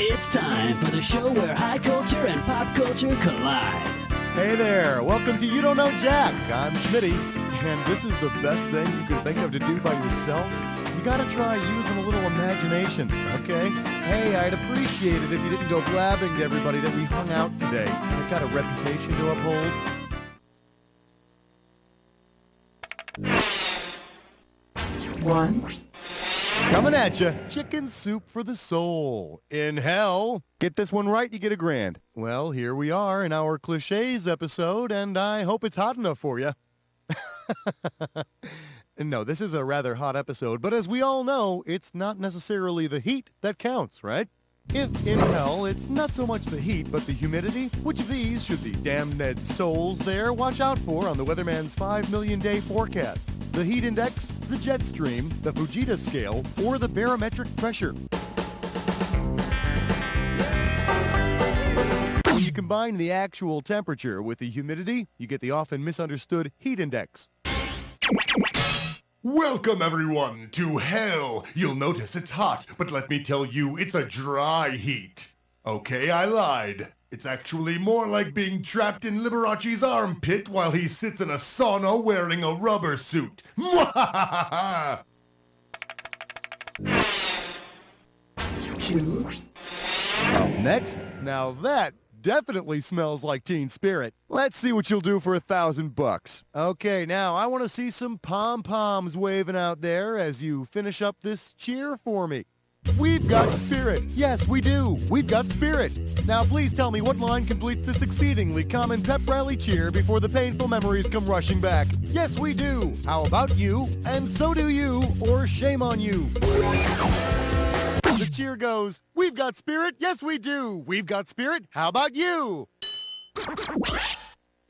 It's time for the show where high culture and pop culture collide. Hey there, welcome to You Don't Know Jack. I'm Schmitty, and this is the best thing you can think of to do by yourself. You gotta try using a little imagination, okay? Hey, I'd appreciate it if you didn't go blabbing to everybody that we hung out today. I've got a reputation to uphold. One. Coming at you, chicken soup for the soul. In hell. Get this one right, you get $1,000. Well, here we are in our Clichés episode, and I hope it's hot enough for you. No, this is a rather hot episode, but as we all know, it's not necessarily the heat that counts, right? If in hell, it's not so much the heat, but the humidity, which of these should the damned souls there watch out for on the weatherman's 5 million day forecast? The heat index, the jet stream, the Fujita scale, or the barometric pressure? When you combine the actual temperature with the humidity, you get the often misunderstood heat index. Welcome, everyone, to hell. You'll notice it's hot, but let me tell you, it's a dry heat. Okay, I lied. It's actually more like being trapped in Liberace's armpit while he sits in a sauna wearing a rubber suit. Mwahaha! Two. Up next, now that definitely smells like Teen Spirit. Let's see what you'll do for $1,000. Okay, now I want to see some pom-poms waving out there as you finish up this cheer for me. We've got spirit. Yes, we do. We've got spirit. Now please tell me what line completes this exceedingly common pep rally cheer before the painful memories come rushing back. Yes, we do. How about you? And so do you, or shame on you. The cheer goes, we've got spirit. Yes, we do. We've got spirit. How about you?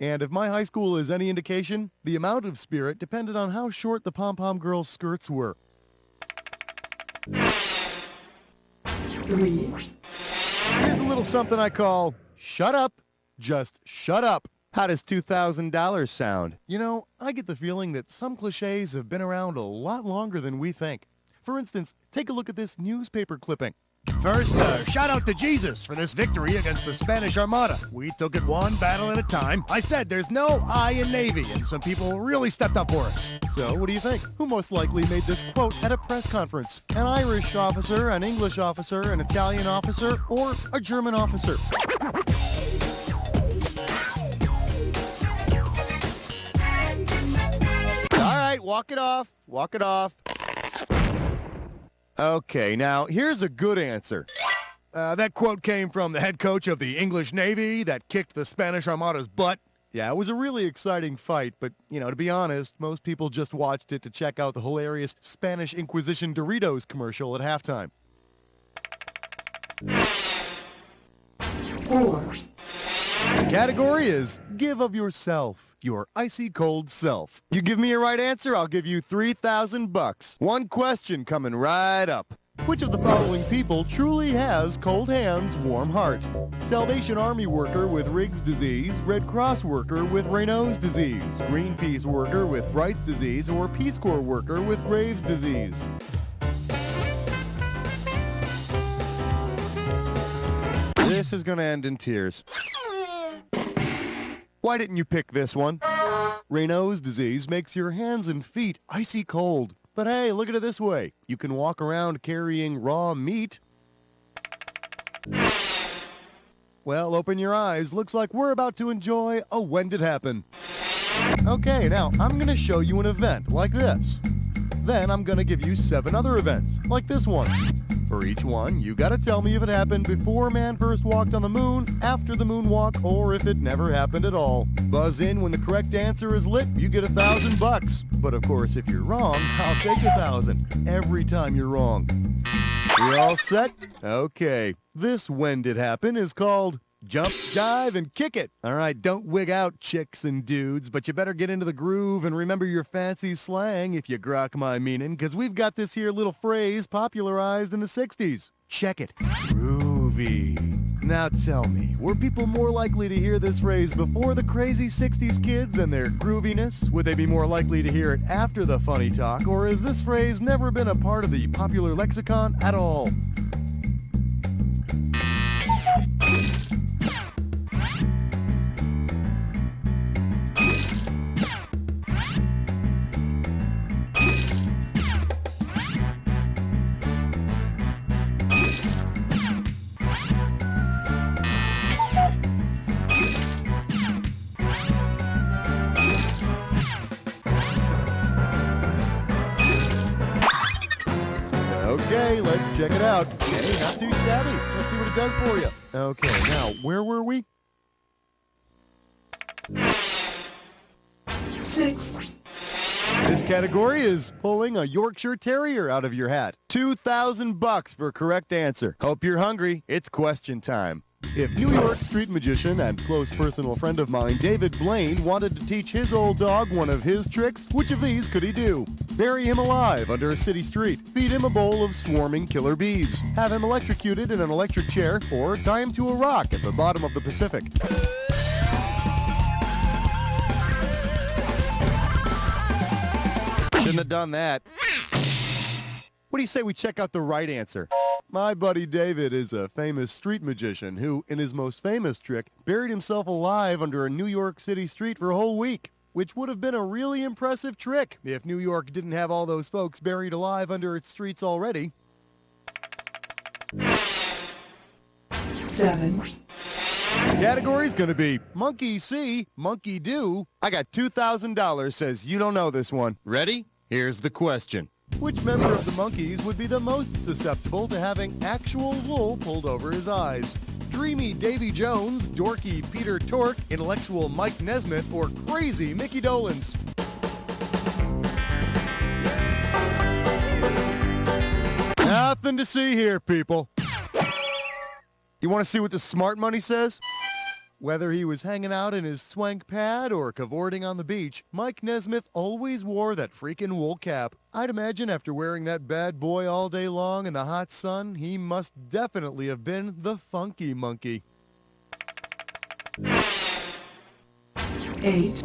And if my high school is any indication, the amount of spirit depended on how short the pom-pom girls' skirts were. Three. Here's a little something I call, shut up, just shut up. How does $2,000 sound? You know, I get the feeling that some cliches have been around a lot longer than we think. For instance, take a look at this newspaper clipping. First, shout out to Jesus for this victory against the Spanish Armada. We took it one battle at a time. I said there's no I in Navy, and some people really stepped up for us. So, what do you think? Who most likely made this quote at a press conference? An Irish officer, an English officer, an Italian officer, or a German officer? All right, walk it off. Walk it off. Okay, now, here's a good answer. That quote came from the head coach of the English Navy that kicked the Spanish Armada's butt. Yeah, it was a really exciting fight, but, to be honest, most people just watched it to check out the hilarious Spanish Inquisition Doritos commercial at halftime. Four. The category is Give of Yourself, your icy cold self. You give me a right answer, I'll give you $3,000. One question coming right up. Which of the following people truly has cold hands, warm heart? Salvation Army worker with Riggs disease, Red Cross worker with Raynaud's disease, Greenpeace worker with Bright's disease, or Peace Corps worker with Graves' disease? This is going to end in tears. Why didn't you pick this one? Raynaud's disease makes your hands and feet icy cold. But hey, look at it this way. You can walk around carrying raw meat. Well, open your eyes. Looks like we're about to enjoy a When Did Happen. Okay, now I'm going to show you an event like this. Then I'm going to give you 7 other events, like this one. For each one, you gotta tell me if it happened before man first walked on the moon, after the moonwalk, or if it never happened at all. Buzz in when the correct answer is lit, you get $1,000. But of course, if you're wrong, I'll take 1,000 every time you're wrong. We all set? Okay. This When Did Happen is called Jump, Jive, and Kick It. All right, don't wig out, chicks and dudes, but you better get into the groove and remember your fancy slang if you grok my meaning, because we've got this here little phrase popularized in the 60s. Check it. Groovy. Now tell me, were people more likely to hear this phrase before the crazy 60s kids and their grooviness? Would they be more likely to hear it after the funny talk, or has this phrase never been a part of the popular lexicon at all? Okay, let's check it out. Hey, not too shabby. Let's see what it does for you. Okay, now, where were we? 6. This category is pulling a Yorkshire Terrier out of your hat. $2,000 for correct answer. Hope you're hungry. It's question time. If New York street magician and close personal friend of mine, David Blaine, wanted to teach his old dog one of his tricks, which of these could he do? Bury him alive under a city street, feed him a bowl of swarming killer bees, have him electrocuted in an electric chair, or tie him to a rock at the bottom of the Pacific. Shouldn't have done that. What do you say we check out the right answer? My buddy David is a famous street magician who, in his most famous trick, buried himself alive under a New York City street for a whole week, which would have been a really impressive trick if New York didn't have all those folks buried alive under its streets already. 7. The category's gonna be Monkey See, Monkey Do. I got $2,000, says you don't know this one. Ready? Here's the question. Which member of the Monkees would be the most susceptible to having actual wool pulled over his eyes? Dreamy Davy Jones, dorky Peter Tork, intellectual Mike Nesmith, or crazy Mickey Dolenz? Nothing to see here, people. You want to see what the smart money says? Whether he was hanging out in his swank pad or cavorting on the beach, Mike Nesmith always wore that freaking wool cap. I'd imagine after wearing that bad boy all day long in the hot sun, he must definitely have been the funky monkey. 8.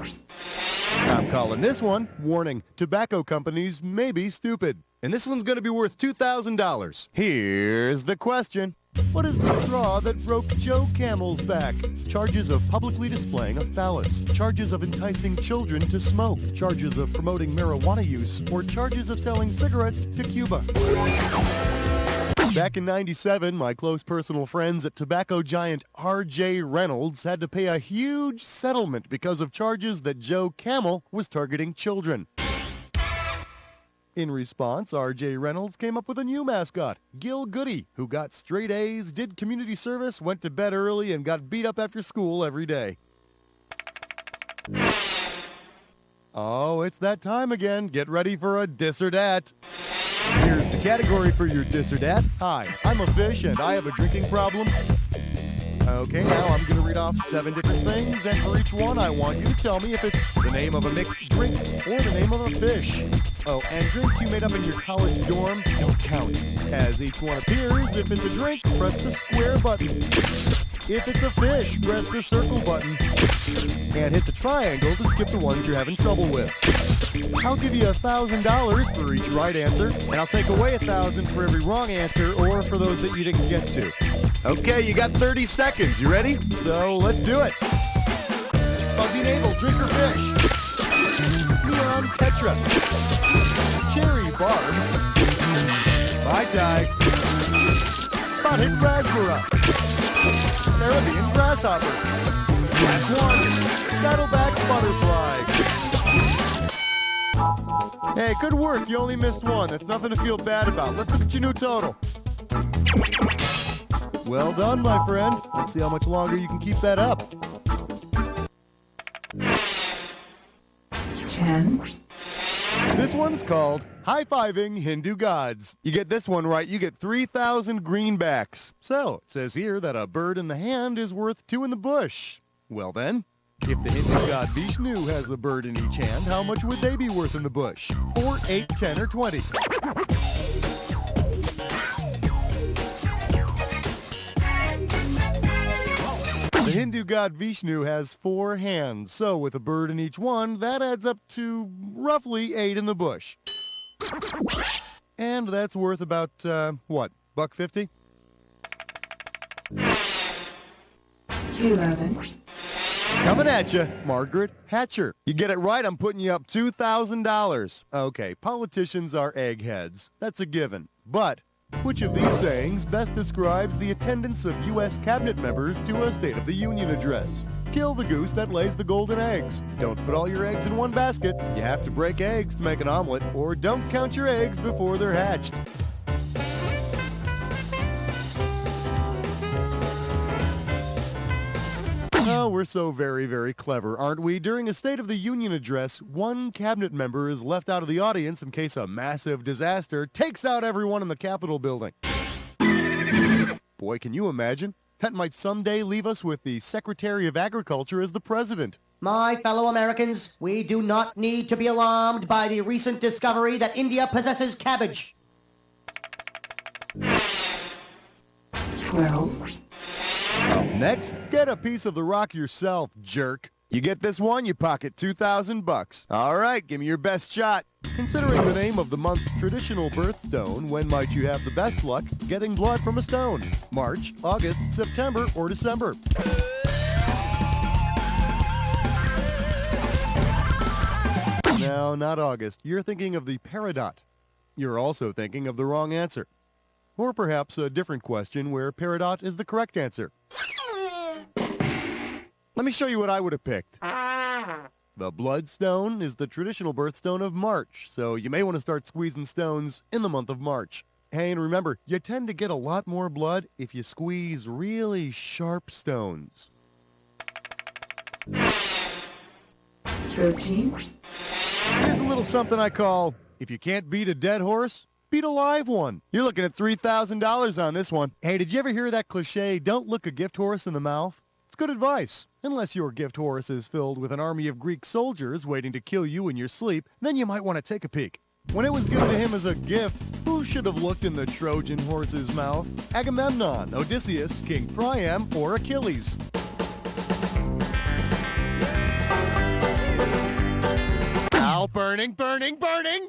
I'm calling this one, warning, tobacco companies may be stupid. And this one's going to be worth $2,000. Here's the question. What is the straw that broke Joe Camel's back? Charges of publicly displaying a phallus, charges of enticing children to smoke, charges of promoting marijuana use, or charges of selling cigarettes to Cuba. Back in '97, my close personal friends at tobacco giant R.J. Reynolds had to pay a huge settlement because of charges that Joe Camel was targeting children. In response, R.J. Reynolds came up with a new mascot, Gil Goody, who got straight A's, did community service, went to bed early, and got beat up after school every day. Oh, it's that time again. Get ready for a dis or dat. Here's the category for your dis or dat. Hi, I'm a fish and I have a drinking problem. Okay, now I'm going to read off 7 different things, and for each one, I want you to tell me if it's the name of a mixed drink or the name of a fish. Oh, and drinks you made up in your college dorm don't count. As each one appears, if it's a drink, press the square button. If it's a fish, press the circle button. And hit the triangle to skip the ones you're having trouble with. I'll give you $1,000 for each right answer, and I'll take away $1,000 for every wrong answer or for those that you didn't get to. Okay, you got 30 seconds. You ready? So let's do it. Fuzzy navel, drink or fish. Neon Petra. Cherry barb. Mai Tai. Spotted raspberry. Caribbean grasshopper. Last one. Saddleback butterfly. Hey, good work. You only missed one. That's nothing to feel bad about. Let's look at your new total. Well done, my friend. Let's see how much longer you can keep that up. 10. This one's called High-Fiving Hindu Gods. You get this one right, you get 3,000 greenbacks. So, it says here that a bird in the hand is worth 2 in the bush. Well then, if the Hindu god Vishnu has a bird in each hand, how much would they be worth in the bush? 4, 8, 10, or 20? The Hindu god Vishnu has 4 hands, so with a bird in each one, that adds up to roughly 8 in the bush. And that's worth about, what, $1.50? 11. Coming at you, Margaret Hatcher. You get it right, I'm putting you up $2,000. Okay, politicians are eggheads. That's a given. But which of these sayings best describes the attendance of U.S. cabinet members to a State of the Union address? Kill the goose that lays the golden eggs. Don't put all your eggs in one basket. You have to break eggs to make an omelet, or don't count your eggs before they're hatched. Oh, we're so very, very clever, aren't we? During a State of the Union address, one cabinet member is left out of the audience in case a massive disaster takes out everyone in the Capitol building. Boy, can you imagine? That might someday leave us with the Secretary of Agriculture as the president. My fellow Americans, we do not need to be alarmed by the recent discovery that India possesses cabbage. 12. Next, get a piece of the rock yourself, jerk. You get this one, you pocket $2,000. All right, give me your best shot. Considering the name of the month's traditional birthstone, when might you have the best luck getting blood from a stone? March, August, September, or December? No, not August. You're thinking of the peridot. You're also thinking of the wrong answer. Or perhaps a different question where peridot is the correct answer. Let me show you what I would have picked. The bloodstone is the traditional birthstone of March, so you may want to start squeezing stones in the month of March. Hey, and remember, you tend to get a lot more blood if you squeeze really sharp stones. 13. Here's a little something I call, if you can't beat a dead horse, beat a live one. You're looking at $3,000 on this one. Hey, did you ever hear that cliche, don't look a gift horse in the mouth? It's good advice. Unless your gift horse is filled with an army of Greek soldiers waiting to kill you in your sleep, then you might want to take a peek. When it was given to him as a gift, who should have looked in the Trojan horse's mouth? Agamemnon, Odysseus, King Priam, or Achilles? Ow, burning, burning, burning!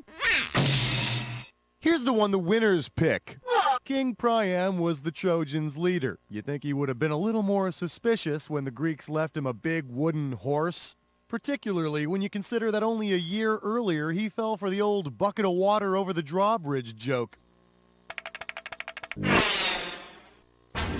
Here's the one the winners pick. King Priam was the Trojans' leader. You think he would have been a little more suspicious when the Greeks left him a big wooden horse? Particularly when you consider that only a year earlier he fell for the old bucket of water over the drawbridge joke.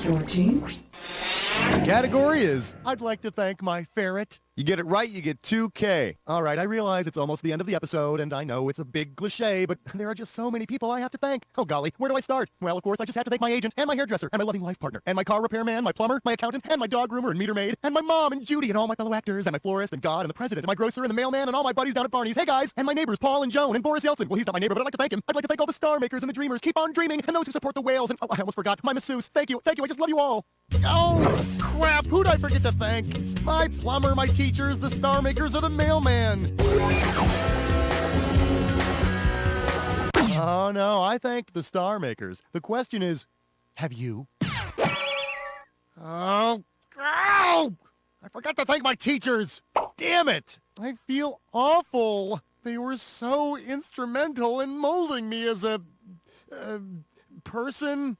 14. The category is, I'd like to thank my ferret. You get it right, you get 2K. All right, I realize it's almost the end of the episode, and I know it's a big cliche, but there are just so many people I have to thank. Oh, golly, where do I start? Well, of course, I just have to thank my agent, and my hairdresser, and my loving life partner, and my car repairman, my plumber, my accountant, and my dog groomer and meter maid, and my mom and Judy, and all my fellow actors, and my florist, and God, and the president, and my grocer, and the mailman, and all my buddies down at Barney's. Hey, guys, and my neighbors, Paul and Joan, and Boris Yeltsin. Well, he's not my neighbor, but I'd like to thank him. I'd like to thank all the star makers and the dreamers. Keep on dreaming, and those who support the whales, and, oh, I almost forgot, my masseuse. Thank you, I just love you all. Oh, crap, who'd I forget to thank? My plumber, my teachers, the star makers, or the mailman. Oh, no, I thanked the star makers. The question is, have you? Oh, I forgot to thank my teachers. Damn it. I feel awful. They were so instrumental in molding me as a person.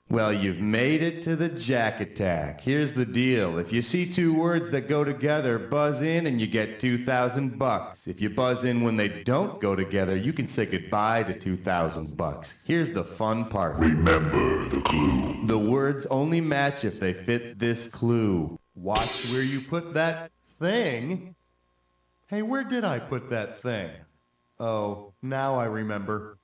Well, you've made it to the Jack Attack. Here's the deal. If you see two words that go together, buzz in and you get $2,000. If you buzz in when they don't go together, you can say goodbye to $2,000. Here's the fun part. Remember the clue. The words only match if they fit this clue. Watch where you put that thing. Hey, where did I put that thing? Oh, now I remember.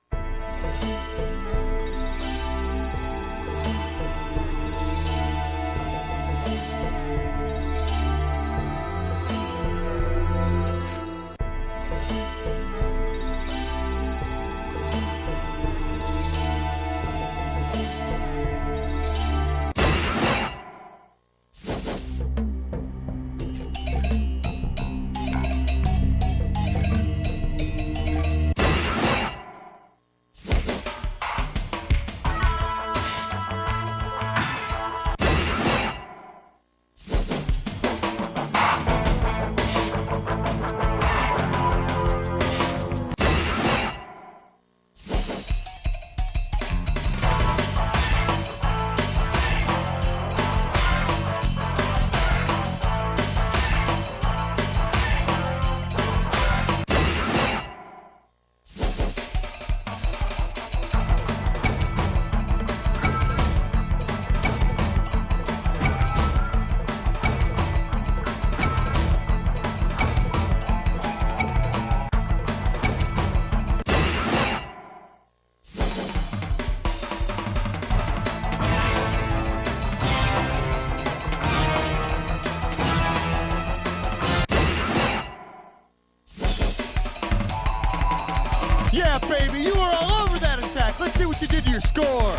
baby! You were all over that attack! Let's see what you did to your score!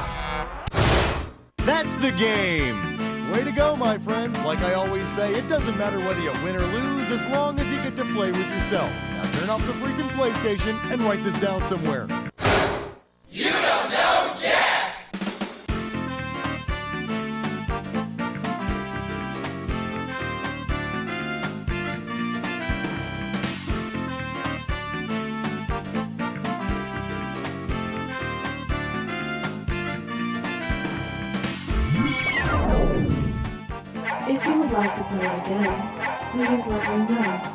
That's the game! Way to go, my friend. Like I always say, it doesn't matter whether you win or lose as long as you get to play with yourself. Now turn off the freaking PlayStation and write this down somewhere. You don't know Jack! If you would like to play again, please let me know.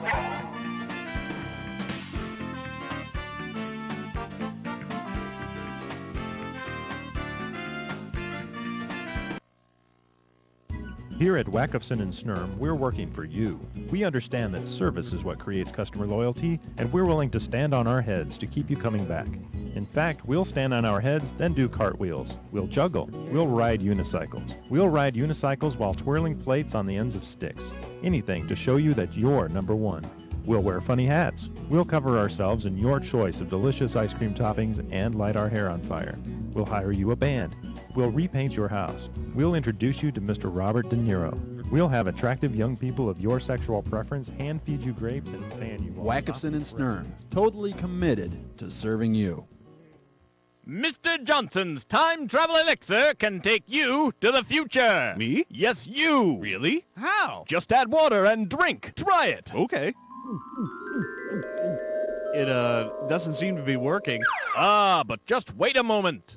Here at Wackofson and Snurm, we're working for you. We understand that service is what creates customer loyalty, and we're willing to stand on our heads to keep you coming back. In fact, we'll stand on our heads, then do cartwheels. We'll juggle. We'll ride unicycles. We'll ride unicycles while twirling plates on the ends of sticks. Anything to show you that you're number one. We'll wear funny hats. We'll cover ourselves in your choice of delicious ice cream toppings and light our hair on fire. We'll hire you a band. We'll repaint your house. We'll introduce you to Mr. Robert De Niro. We'll have attractive young people of your sexual preference hand feed you grapes and fan you. Wackofson and Snurm, totally committed to serving you. Mr. Johnson's time travel elixir can take you to the future. Me? Yes, you. Really? How? Just add water and drink. Try it. Okay. It, doesn't seem to be working. Ah, but just wait a moment.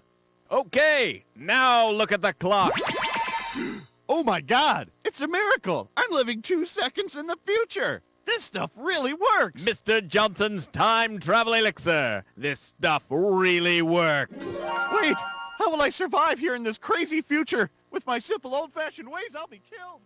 Okay, now look at the clock. Oh my God! It's a miracle! I'm living 2 seconds in the future! This stuff really works! Mr. Johnson's time travel elixir. This stuff really works. Wait! How will I survive here in this crazy future? With my simple old-fashioned ways, I'll be killed!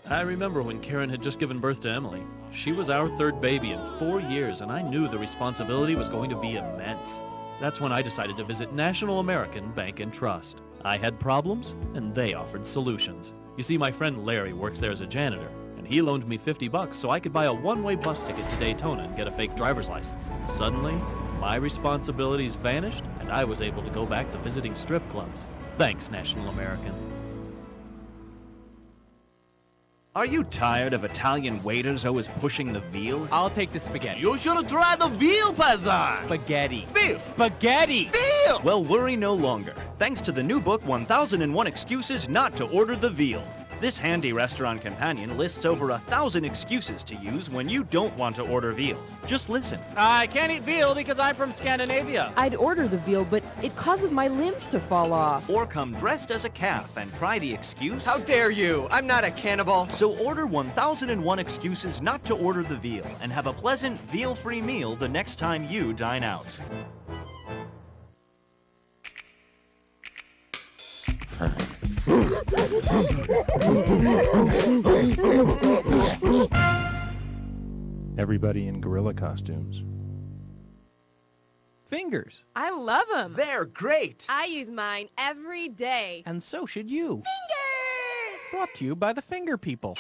I remember when Karen had just given birth to Emily. She was our third baby in 4 years, and I knew the responsibility was going to be immense. That's when I decided to visit National American Bank and Trust. I had problems, and they offered solutions. You see, my friend Larry works there as a janitor, and he loaned me $50 so I could buy a one-way bus ticket to Daytona and get a fake driver's license. Suddenly, my responsibilities vanished, and I was able to go back to visiting strip clubs. Thanks, National American. Are you tired of Italian waiters always pushing the veal? I'll take the spaghetti. You should have tried the veal pizza! Spaghetti. Veal! Spaghetti. Veal! Well, worry no longer. Thanks to the new book, 1001 Excuses Not to Order the Veal. This handy restaurant companion lists over 1,000 excuses to use when you don't want to order veal. Just listen. I can't eat veal because I'm from Scandinavia. I'd order the veal, but it causes my limbs to fall off. Or come dressed as a calf and try the excuse. How dare you? I'm not a cannibal. So order 1001 Excuses Not to Order the Veal and have a pleasant veal-free meal the next time you dine out. Everybody in gorilla costumes. Fingers. I love them. They're great. I use mine every day. And so should you. Fingers! Brought to you by the Finger People.